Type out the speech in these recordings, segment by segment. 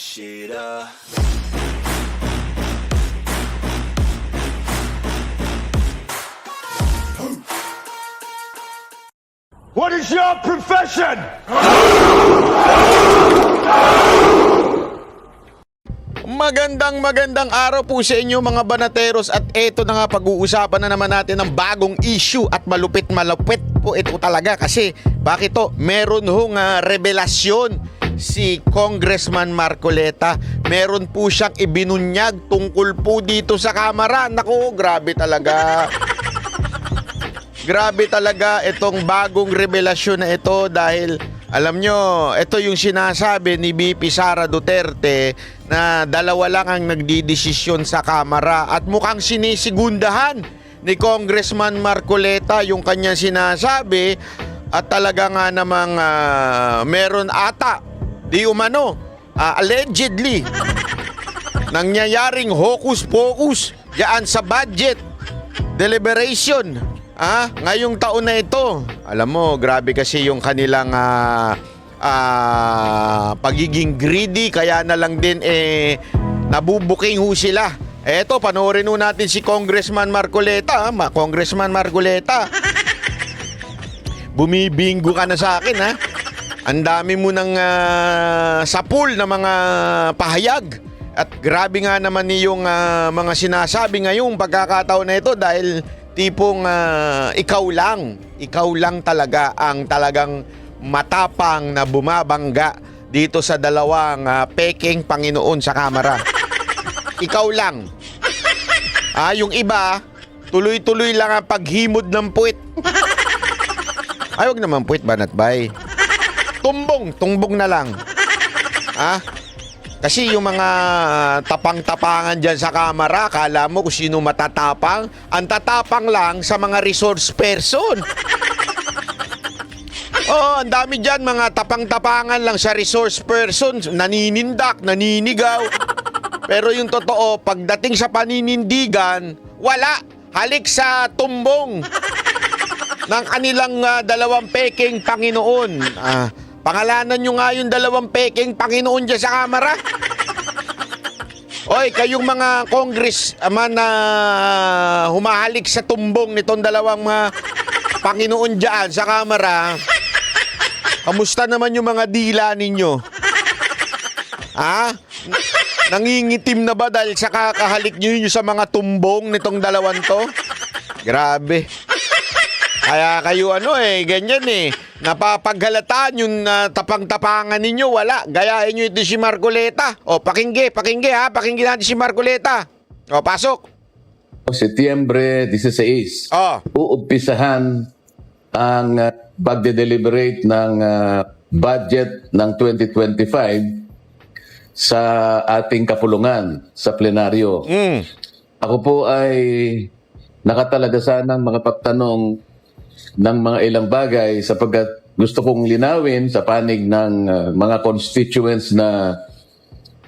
shit up. What is your profession? Magandang araw po sa inyo mga banateros, at eto na nga, pag-uusapan na naman natin ng bagong issue at malupit po ito talaga, kasi bakit to? Meron hong revelasyon si Congressman Marcoleta. Meron po siyang ibinunyag tungkol po dito sa Kamara. Naku, grabe talaga. Grabe talaga itong bagong revelasyon na ito, dahil alam nyo, ito yung sinasabi ni VP Sara Duterte na dalawa lang ang nagdidesisyon sa Kamara, at mukhang sinisigundahan ni Congressman Marcoleta yung kanyang sinasabi, at talaga nga namang meron ata di umano allegedly nangyayaring hocus-pocus diyan sa budget deliberation ngayong taon na ito. Alam mo, grabe kasi yung kanilang pagiging greedy, kaya na lang din nabubuking ho sila. Eto, panoorin ho natin si Congressman Marcoleta. Congressman Marcoleta, bumibinggo ka na sa akin, ha? Ang dami mo ng sapul na mga pahayag. At grabe nga naman yung mga sinasabi ngayong pagkakataon na ito, dahil tipong ikaw lang talaga ang talagang matapang na bumabangga dito sa dalawang peking Panginoon sa Kamara. Ikaw lang. Yung iba, tuloy-tuloy lang ang paghimod ng puwit. Ay, wag naman puwit, banatbay. Tumbong na lang. Kasi yung mga tapang-tapangan dyan sa Kamara, kala mo kung sino matatapang? Ang tatapang lang sa mga resource person. Ang dami dyan mga tapang-tapangan lang sa resource person, naninindak, naninigaw. Pero yung totoo, pagdating sa paninindigan, wala. Halik sa tumbong ng kanilang dalawang peking Panginoon. Pangalanan nyo nga yung dalawang peking Panginoon dyan sa Kamara. Oy, kayong mga congressman na humahalik sa tumbong nitong dalawang Panginoon dyan sa Kamara, kamusta naman yung mga dila ninyo? Nangingitim na ba dahil sa kakahalik nyo sa mga tumbong nitong dalawang to? Grabe. Kaya kayo ganyan napapaghalataan yung tapang-tapangan ninyo, wala. Gayahin nyo ito si Marcoleta. Pakinggan natin si Marcoleta. Pasok. Setyembre 16, uumpisahan ang pagde-deliberate ng budget ng 2025 sa ating kapulungan sa plenaryo. Ako po ay nakatalaga sanang mga pagtanong ng mga ilang bagay, sapagkat gusto kong linawin sa panig ng mga constituents na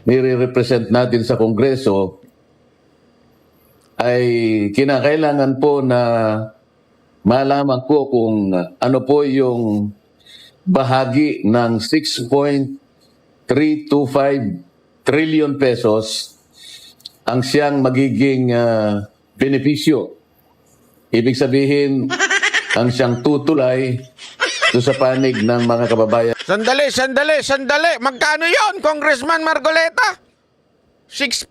nire-represent natin sa Kongreso, ay kinakailangan po na malaman ko kung ano po yung bahagi ng 6.325 trillion pesos ang siyang magiging benepisyo. Ibig sabihin, ang siyang tutulay sa panig ng mga kababayan. Sandali. Magkano yon, Congressman Marcoleta? 6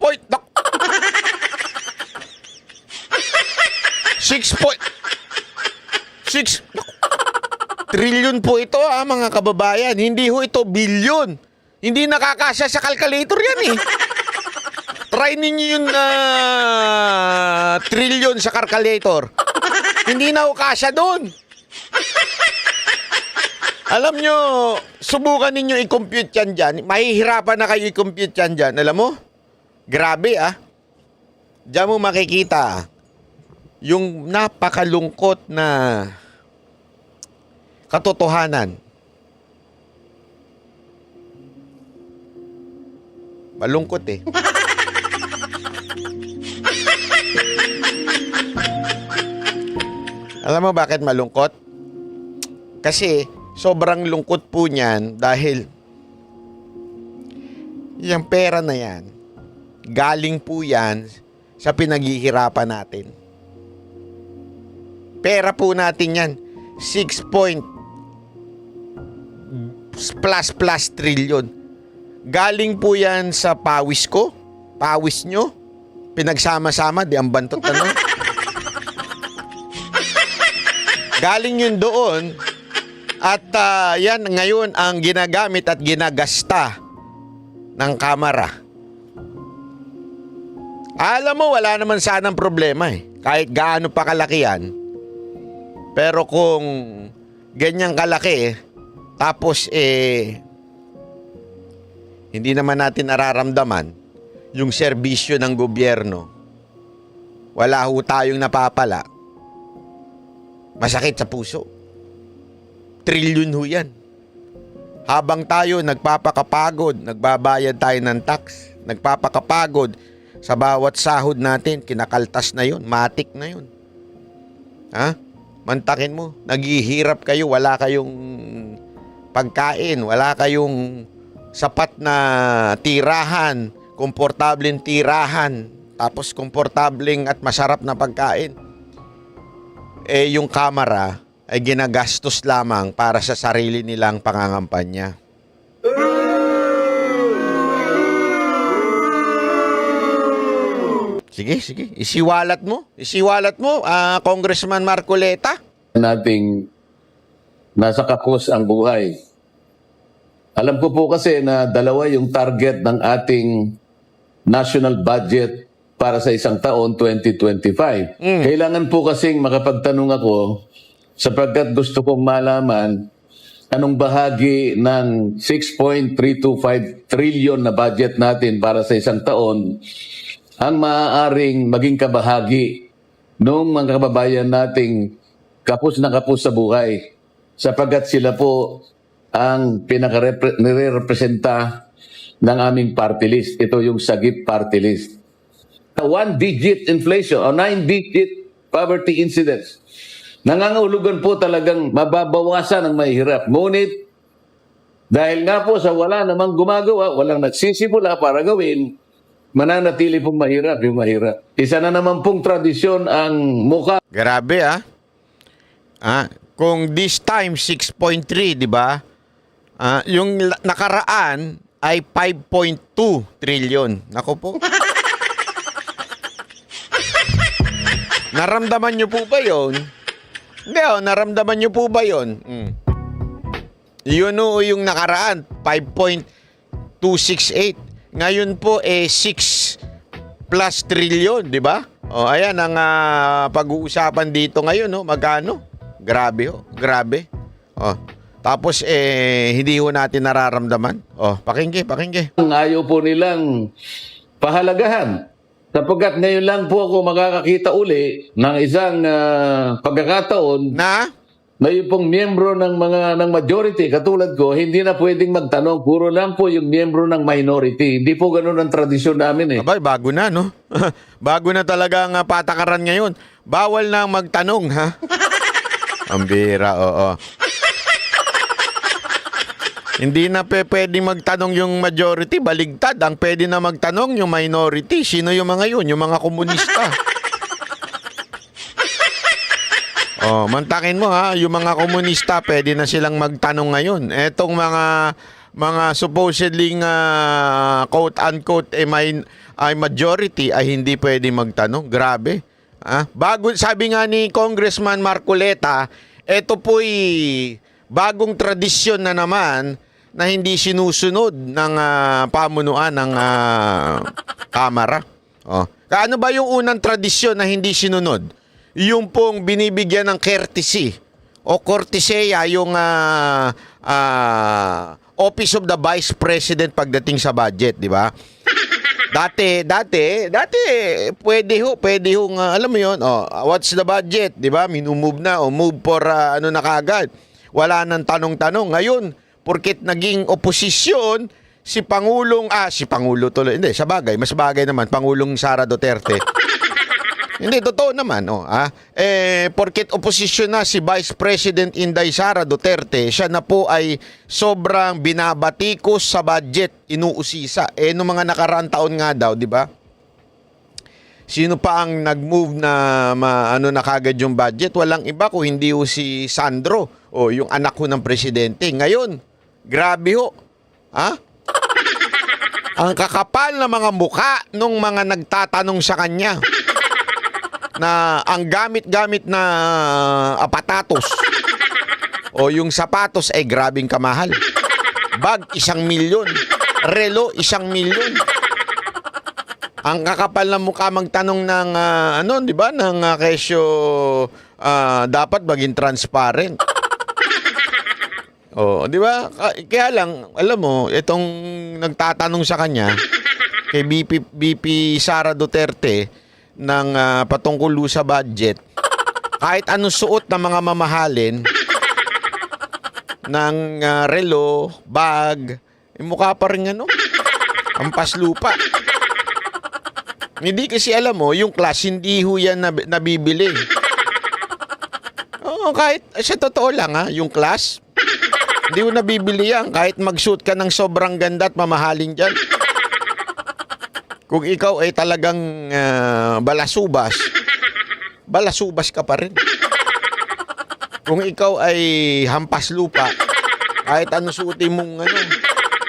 trillion po ito, mga kababayan. Hindi ho ito bilyon. Hindi nakakasya sa calculator yan Try ninyo yung trillion sa calculator. Hindi na ho kasya doon. Alam nyo, subukan ninyo i-compute yan dyan. Mahihirapan na kayo i-compute yan dyan. Alam mo? Grabe Diyan mo makikita yung napakalungkot na katotohanan. Malungkot Alam mo bakit malungkot? Kasi sobrang lungkot po niyan dahil Yung pera na yan, galing po yan sa pinaghihirapan natin. Pera po natin yan. 6 point plus trillion. Galing po yan sa pawis ko, pawis nyo, pinagsama-sama, di ang bantot ano. Galing yun doon at yan ngayon ang ginagamit at ginagasta ng Kamara. Alam mo, wala naman sanang problema eh. Kahit gaano pa kalaki yan. Pero kung ganyang kalaki tapos hindi naman natin nararamdaman yung serbisyo ng gobyerno, wala ho tayong napapala, masakit sa puso. Trilyon ho yan. Habang tayo nagpapakapagod, nagbabayad tayo ng tax, nagpapakapagod sa bawat sahod natin, kinakaltas na yun, matik na yun. Ha? Mantakin mo, naghihirap kayo, wala kayong pagkain, wala kayong sapat na tirahan, komportableng tirahan, tapos komportableng at masarap na pagkain. Yung Kamara ay ginagastos lamang para sa sarili nilang pangangampanya. Sige, isiwalat mo, Congressman Marcoleta. Nating nasa kakos ang buhay. Alam ko po kasi na dalawa yung target ng ating national budget para sa isang taon, 2025. Kailangan po kasing makapagtanong ako sapagkat gusto kong malaman anong bahagi ng 6.325 trillion na budget natin para sa isang taon ang maaaring maging kabahagi ng mga kababayan nating kapos na kapos sa buhay sapagkat sila po ang pinaka-representa ng aming party list. Ito yung Sagip party list. 1-digit inflation o 9-digit poverty incidence. Nangangahulugan po talagang mababawasan ang mahihirap. Ngunit, dahil nga po sa wala namang gumagawa, walang nagsisimula para gawin, mananatili pong mahirap yung mahirap. Isa na naman pong tradisyon ang mukha. Grabe kung this time 6.3, di ba? Yung nakaraan ay 5.2 trillion. Nako po. Naramdaman nyo po ba yun? Hindi, naramdaman nyo po ba yun? Yun yung nakaraan, 5.268. Ngayon po 6 plus trillion, di ba? Ayan ang pag-uusapan dito ngayon, magkano? Grabe grabe. Tapos hindi ho natin nararamdaman. Pakinggan. Ang ayaw po nilang pahalagahan. Sapagkat ngayon lang po ako makakakita uli ng isang pagkakataon Na? na yung pong miyembro ng majority katulad ko, hindi na pwedeng magtanong. Puro lang po yung miyembro ng minority. Hindi po ganun ang tradisyon namin Abay, bago na, no? Bago na talaga ang patakaran ngayon. Bawal na magtanong, ha? Ang bira, oo. Hindi na pwedeng magtanong yung majority, baligtad. Ang pwede na magtanong yung minority. Sino yung mga yun? Yung mga komunista. Mantakin mo yung mga komunista, pwede na silang magtanong ngayon. Etong mga supposedly quote-unquote ay majority ay hindi pwede magtanong. Grabe. Bago, sabi nga ni Congressman Marcoleta, ito po'y bagong tradisyon na naman na hindi sinusunod ng pamunuan ng Kamara. Kaano ba yung unang tradisyon na hindi sinunod? Yung pong binibigyan ng courtesy o cortesia yung Office of the Vice President pagdating sa budget, di ba? Dati, pwede ho, alam mo yun, what's the budget, di ba? Minumove na, move for na kagad. Wala nang tanong-tanong. Ngayon, porket naging oposisyon, si Pangulo tuloy, hindi, sa bagay, mas bagay naman, Pangulong Sara Duterte. Hindi, totoo naman. Porket oposisyon na si Vice President Inday Sara Duterte, siya na po ay sobrang binabatikos sa budget, inuusisa. Noong mga nakaraang taon nga daw, di ba? Sino pa ang nag-move na na kagad yung budget? Walang iba kung hindi ho si Sandro, yung anak ho ng presidente. Ngayon, grabe ho. Ang kakapal na mga muka nung mga nagtatanong sa kanya na ang gamit-gamit na apatatos o yung sapatos ay grabing kamahal. Bag, 1 milyon. Relo, 1 milyon. Ang kakapal na mukha magtanong ng di ba, ng kesyo dapat maging transparent. Di ba? Kaya lang, alam mo, itong nagtatanong sa kanya kay BP Sara Duterte ng patungkol sa budget, kahit anong suot ng mga mamahalin ng relo, bag, mukha pa rin ampas lupa. Hindi kasi alam mo, yung class, hindi ho yan nabibili. Kahit, sa totoo lang yung class, hindi ho nabibili yan. Kahit mag-suit ka ng sobrang ganda at mamahalin dyan. Kung ikaw ay talagang balasubas ka pa rin. Kung ikaw ay hampas lupa, kahit anong suotin mong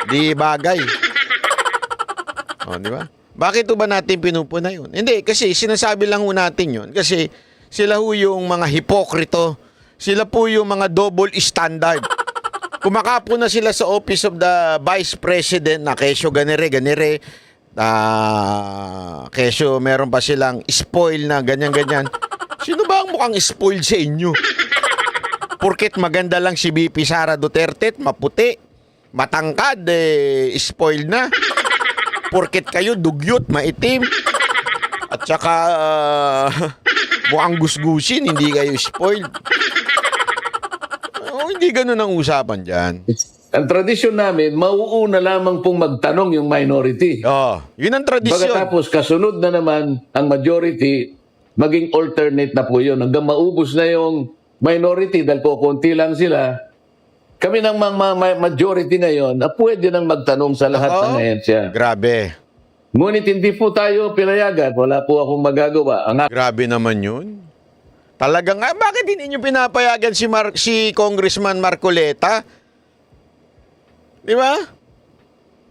di bagay. Di ba? Bakit ba natin pinupuna yun? Hindi, kasi sinasabi lang ho natin yun. Kasi sila ho yung mga hipokrito. Sila po yung mga double standard. Kumakapo na sila sa Office of the Vice President na kesyo ganire. Kesyo meron pa silang spoil na ganyan-ganyan. Sino ba ang mukhang spoil sa inyo? Porket maganda lang si BP Sara Duterte, maputi, matangkad, spoil na. Porket kayo dugyot, maitim. At saka mukhang gusgusin, hindi kayo spoiled. Hindi ganun ang usapan dyan. Ang tradisyon namin, mauuna lamang pong magtanong yung minority. Yun ang tradisyon. Pagkatapos, kasunod na naman ang majority, maging alternate na po yun. Hanggang maubos na yung minority, dahil po konti lang sila, kami ng majority ngayon, pwede nang magtanong sa lahat ng ahensya. Grabe. Ngunit hindi po tayo pinayagan. Wala po akong magagawa. Grabe naman yun. Talagang, bakit hindi nyo pinapayagan si Congressman Marcoleta? Di ba?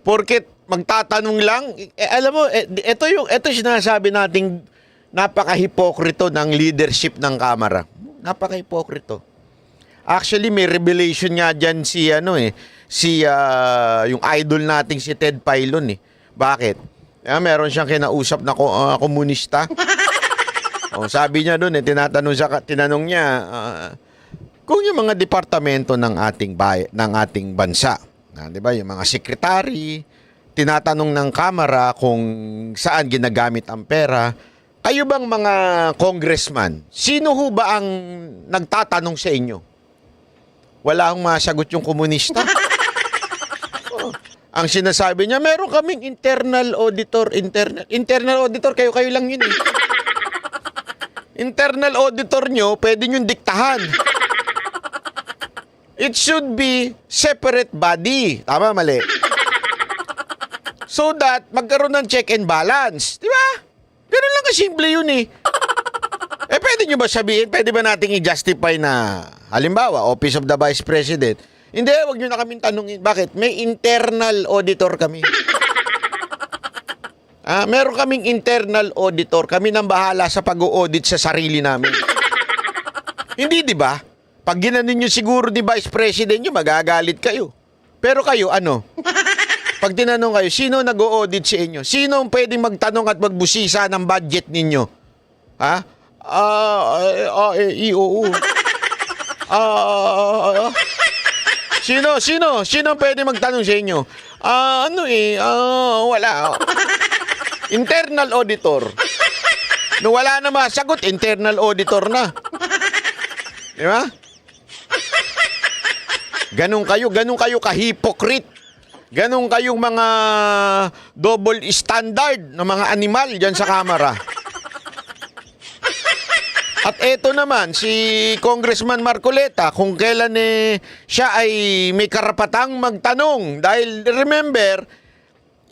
Porket magtatanong lang. Alam mo, ito sinasabi nating napaka-hipokrito ng leadership ng Kamara. Napaka-hipokrito. Actually, may revelation nga dyan yung idol nating si Ted Filon. Bakit? Meron siyang kinausap na komunista. Sabi niya doon, tinanong niya, kung yung mga departamento ng ating bansa, di ba, yung mga sekretary, tinatanong ng Kamara kung saan ginagamit ang pera, kayo bang mga congressman, sino ho ba ang nagtatanong sa inyo? Wala akong masagot yung komunista. Ang sinasabi niya, meron kaming internal auditor, kayo lang yun . Internal auditor nyo, pwede nyo diktahan. It should be separate body. Tama, mali. So that magkaroon ng check and balance. Di ba? Ganun lang kasimple yun . Pwede nyo ba sabihin, pwede ba nating i-justify na, halimbawa, Office of the Vice President, hindi, wag nyo na kaming tanungin. Bakit? May internal auditor kami. Meron kaming internal auditor. Kami nang bahala sa pag-audit sa sarili namin. Hindi, di ba? Pag ginanin nyo siguro ni Vice President nyo, magagalit kayo. Pero kayo, Pag tinanong kayo, sino nag-audit sa inyo? Sino ang pwedeng magtanong at magbusisa ng budget ninyo? EOU. Sino ang pwedeng magtanong sa inyo? Wala. Internal auditor. No, wala na masagot, internal auditor na. Di ba? Ganun kayo ka-hypocrite. Ganun kayong mga double standard na mga animal dyan sa Kamara. At eto naman, si Congressman Marcoleta, kung kailan siya ay may karapatang magtanong. Dahil remember,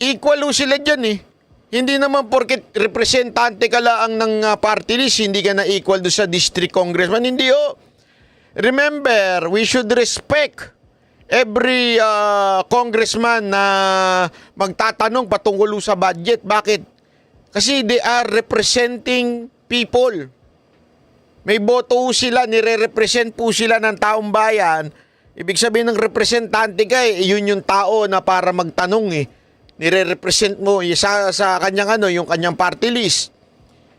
equal sila dyan eh. Hindi naman porket representante ka lang ng party list, hindi ka na equal do sa district congressman. Hindi oh. Remember, we should respect every congressman na magtatanong patungkol sa budget. Bakit? Kasi they are representing people. May boto sila, nire-represent po sila ng taong bayan. Ibig sabihin ng representante ka yun yung tao na para magtanong eh. Nire-represent mo sa kanyang yung kanyang party list.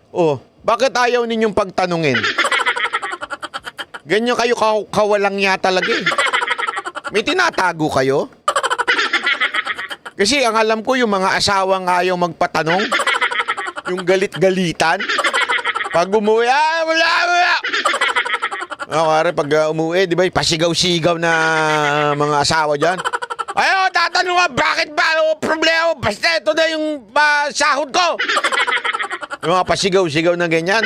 Oh, bakit ayaw ninyong pagtanungin? Ganyan kayo kawalang niya talaga eh. May tinatago kayo? Kasi ang alam ko yung mga asawang ayaw magpatanong. Yung galit-galitan. Pag umuwi, wala. Kare, pag umuwi, di ba, pasigaw-sigaw na mga asawa dyan. Ayaw, tatanong nga, bakit ba? Ano problema? Basta ito na yung sahod ko. Yung mga pasigaw-sigaw na ganyan.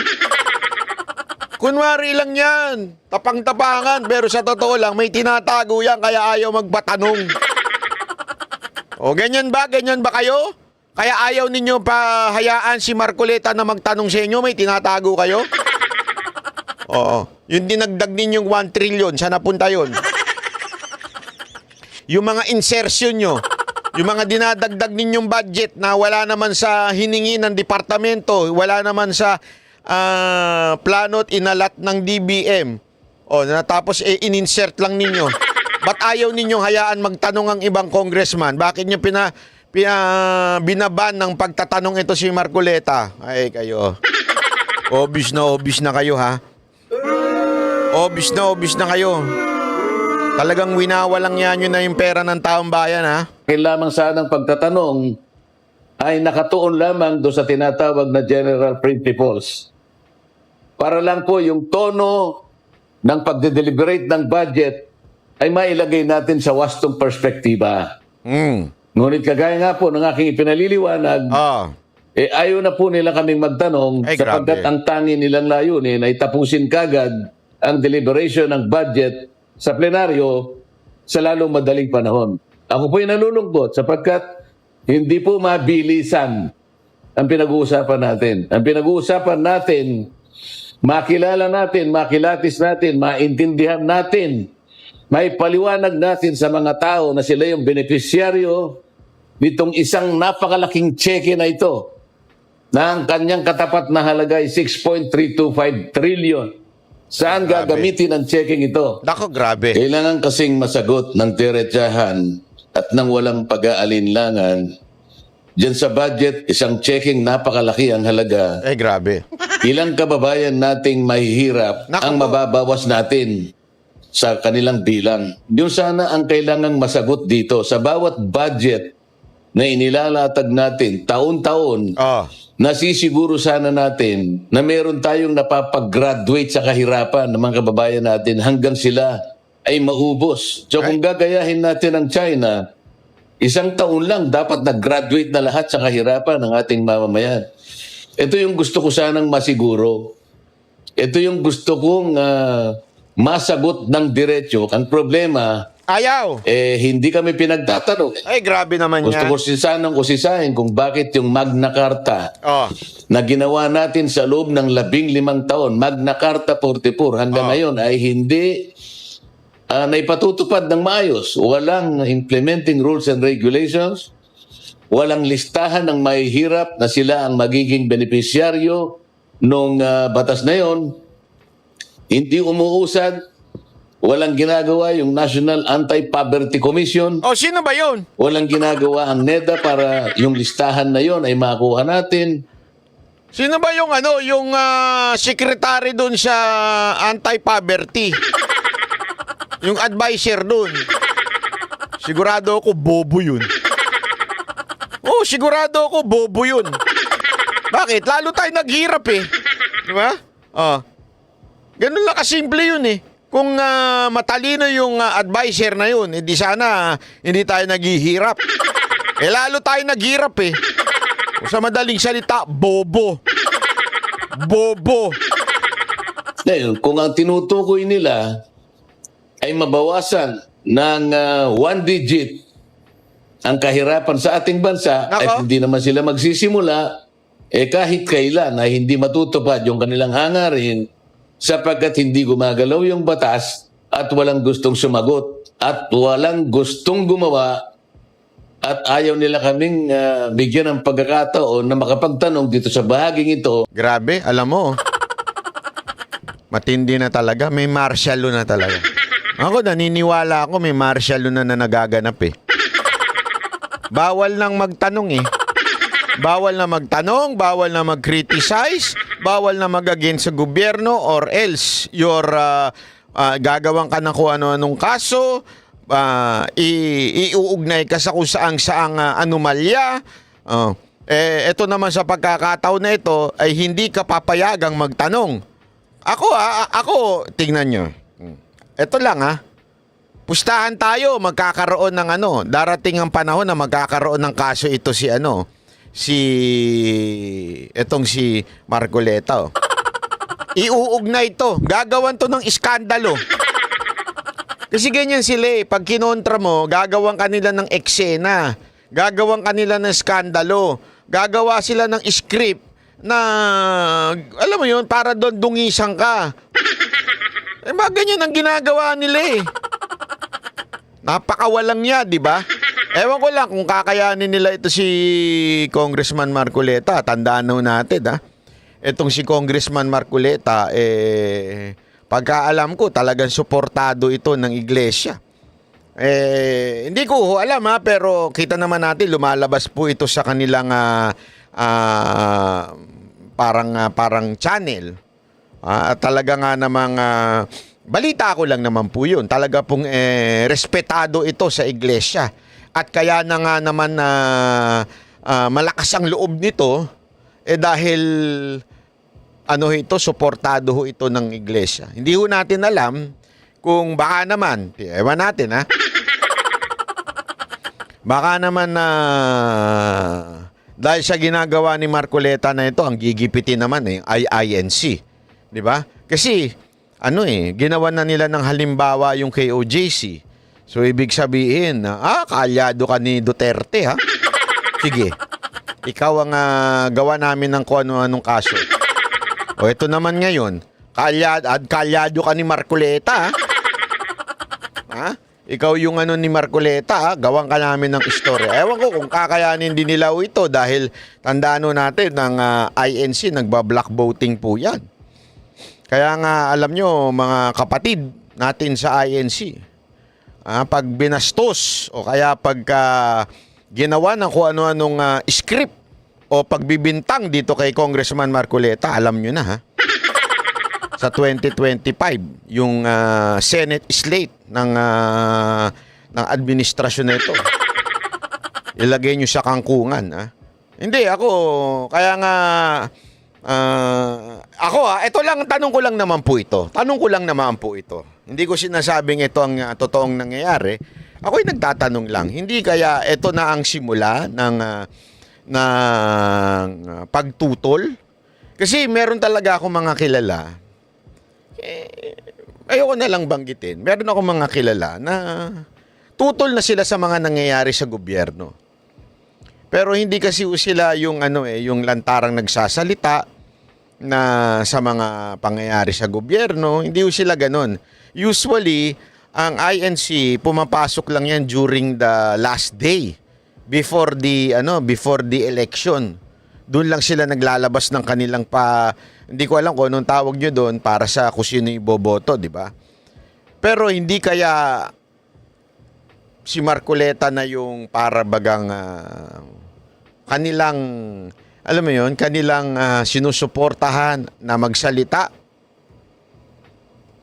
Kunwari lang yan. Tapang-tapangan. Pero sa totoo lang, may tinatago yan, kaya ayaw magpatanong. O, ganyan ba? Ganyan ba kayo? Kaya ayaw ninyo pa hayaan si Marcoleta na magtanong sa inyo, may tinatago kayo? Oo. Yung dinagdag ninyong 1 trillion, saan napunta yun? Yung mga insertion nyo, yung mga dinadagdag ninyong budget na wala naman sa hiningi ng departamento, wala naman sa plano at inalat ng DBM. O, natapos in-insert lang ninyo. Ba't ayaw ninyong hayaan magtanong ang ibang congressman? Bakit nyo binaban ng pagtatanong ito si Marcoleta? Ay, kayo. Obvious na kayo, ha? Obvious na kayo. Talagang winawalang yan nyo na yung pera ng taong bayan, ha? Kailangan sanang pagtatanong ay nakatuon lamang do sa tinatawag na general principles. Para lang po yung tono ng pagde-deliberate ng budget ay mailagay natin sa wastong perspektiba. Ngunit kagaya nga po ng aking ipinaliliwanag, ayaw na po nila kaming magtanong sapagkat ang tangi nilang layunin ay tapusin kagad ang deliberation ng budget sa plenaryo sa lalong madaling panahon. Ako po ay nalulungkot sapagkat hindi po mabilisan ang pinag-uusapan natin. Ang pinag-uusapan natin, makilala natin, makilatis natin, maintindihan natin, may paliwanag natin sa mga tao na sila yung benepisyaryo nitong isang napakalaking cheque na ito na ang kanyang katapat na halaga ay 6.325 trillion. Saan gagamitin ang checking ito? Nako, grabe. Kailangan kasing masagot ng diretsahan at ng walang pag-aalinlangan. Diyan sa budget, isang checking napakalaki ang halaga. Grabe. Ilang kababayan nating mahihirap ang mababawas natin sa kanilang bilang. Yun sana ang kailangang masagot dito. Sa bawat budget na inilalatag natin taon-taon, nasisiguro sana natin na meron tayong napapag-graduate sa kahirapan ng mga kababayan natin hanggang sila ay maubos. So kung gagayahin natin ang China, isang taon lang dapat nag-graduate na lahat sa kahirapan ng ating mamamayan. Ito yung gusto ko sanang masiguro. Ito yung gusto kong masagot ng diretso. Ang problema, ayaw. Hindi kami pinagtatanong. Ay, grabe naman yan. Gusto ko sanang kusisahin kung bakit yung Magna Carta na ginawa natin sa loob ng 15 taon, Magna Carta 44, hanggang ngayon ay hindi naipatutupad ng maayos. Walang implementing rules and regulations, walang listahan ng mahihirap na sila ang magiging benepisyaryo nung batas na yon. Hindi umuusad. Walang ginagawa yung National Anti-Poverty Commission. Sino ba yun? Walang ginagawa ang NEDA para yung listahan na yon ay makuha natin. Sino ba yung yung secretary doon sa anti-poverty? Yung advisor doon. Sigurado ako bobo yun. Sigurado ako bobo yun. Bakit? Lalo tayo naghirap eh. Di ba? Ganun lang kasimple yun eh. Kung matalino yung advisor na yun, di sana hindi tayo naghihirap. Lalo tayo naghirap eh. Sa madaling salita, bobo. Bobo. Ngayon, kung ang tinutukoy nila ay mabawasan ng 1 digit ang kahirapan sa ating bansa, Nako. ay hindi naman sila magsisimula, kahit kailan ay hindi matutupad yung kanilang hangarin sapagkat hindi gumagalaw yung batas at walang gustong sumagot at walang gustong gumawa at ayaw nila kaming bigyan ng pagkakataon na makapagtanong dito sa bahaging ito. Grabe, alam mo. Matindi na talaga. May martial law na talaga. Ako, naniniwala ako may martial law na nagaganap eh. Bawal nang magtanong eh. Bawal na magtanong, bawal na mag-criticize, bawal na mag-against sa gobyerno or else gagawan ka ng kung ano-anong kaso, iuugnay ka sa kung saang anomalya. Ito naman sa pagkakataon na ito ay hindi ka papayagang magtanong. Ako, tingnan nyo. Ito lang pustahan tayo, magkakaroon ng darating ang panahon na magkakaroon ng kaso ito si si Marcoleta. Iuugnay ito. Gagawan to ng iskandalo. Kasi ganyan sila eh. Pag kinontra mo, gagawan kanila ng eksena. Gagawan kanila ng skandalo. Gagawa sila ng script na, alam mo yun, para doon dungisan ka. Mga ganyan ang ginagawa nila eh. Napakawalang niya, di ba? Ewan ko lang kung kakayanin nila ito si Congressman Marcoleta. Tandaan natin Itong si Congressman Marcoleta, pagkaalam ko, talagang suportado ito ng iglesia. Hindi ko alam pero kita naman natin, lumalabas po ito sa kanilang parang channel. Talaga nga namang balita ko lang naman po yun. Talaga pong respetado ito sa iglesia. At kaya na nga naman malakas ang loob nito dahil suportado ho ito ng iglesia. Hindi ho natin alam kung baka naman, ewan natin baka naman dahil sa ginagawa ni Marcoleta na ito, ang gigipitin naman ay INC. Di ba? Kasi ginawa na nila ng halimbawa yung KOJC. So ibig sabihin kaalyado ka ni Duterte Sige. Ikaw ang gawa namin ng kung ano-anong kaso. O ito naman ngayon, kalyado ka ni Marcoleta Ikaw yung ni Marcoleta gawan ka namin ng istorya. Ewan ko kung kakayanin din nila ito dahil tandaan natin ng INC nagba-block voting po yan. Kaya nga alam nyo mga kapatid natin sa INC, pag binastos o kaya pagka ginawa ng kung ano-anong script o pagbibintang dito kay Congressman Marcoleta, alam nyo na sa 2025 yung Senate slate ng administrasyon nito. Ilagay nyo sa kangkungan. Hindi ako kaya nga ito lang, tanong ko lang naman po ito. Hindi ko sinasabing ito ang totoong nangyayari. Ako'y nagtatanong lang, hindi kaya ito na ang simula ng pagtutol? Kasi meron talaga ako mga kilala. Ayoko na lang banggitin. Meron ako mga kilala na tutol na sila sa mga nangyayari sa gobyerno. Pero hindi kasi sila yung yung lantarang nagsasalita na sa mga pangyayari sa gobyerno. Hindi sila ganon. Usually, ang INC pumapasok lang yan during the last day before the election. Doon lang sila naglalabas ng kanilang hindi ko alam kung anong tawag nyo doon para sa kung sino iboboto, di ba? Pero hindi kaya si Marcoleta na yung para bagang kanilang, alam mo yun, kanilang sinusuportahan na magsalita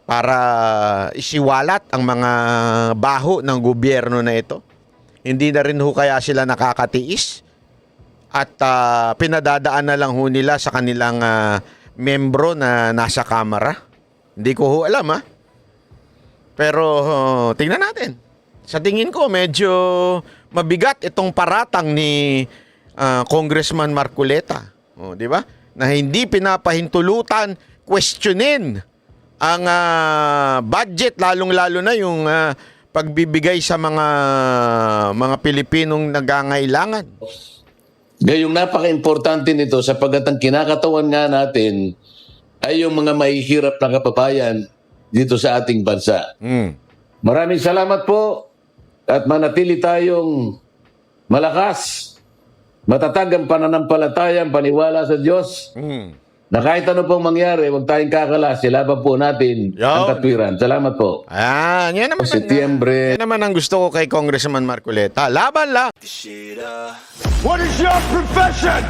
para isiwalat ang mga baho ng gobyerno na ito. Hindi na rin ho kaya sila nakakatiis at pinadadaan na lang ho nila sa kanilang membro na nasa kamara. Hindi ko ho alam Pero tingnan natin. Sa tingin ko medyo mabigat itong paratang ni Congressman Marcoleta. Di ba? Na hindi pinapahintulutan, questionin ang budget, lalong-lalo na yung pagbibigay sa mga Pilipinong nangangailangan. Ngayong napaka-importante nito sapagkat ang kinakatawan nga natin ay yung mga mahihirap na kababayan dito sa ating bansa. Maraming salamat po at manatili tayong malakas, matatag ang pananampalataya, ang paniwala sa Diyos na kahit ano pong mangyari, huwag tayong kakalas, ilaban po natin ang katwiran. Salamat po. Yan naman, Setyembre. yan naman ang gusto ko kay Congressman Marcoleta. Laban lang. What is your profession?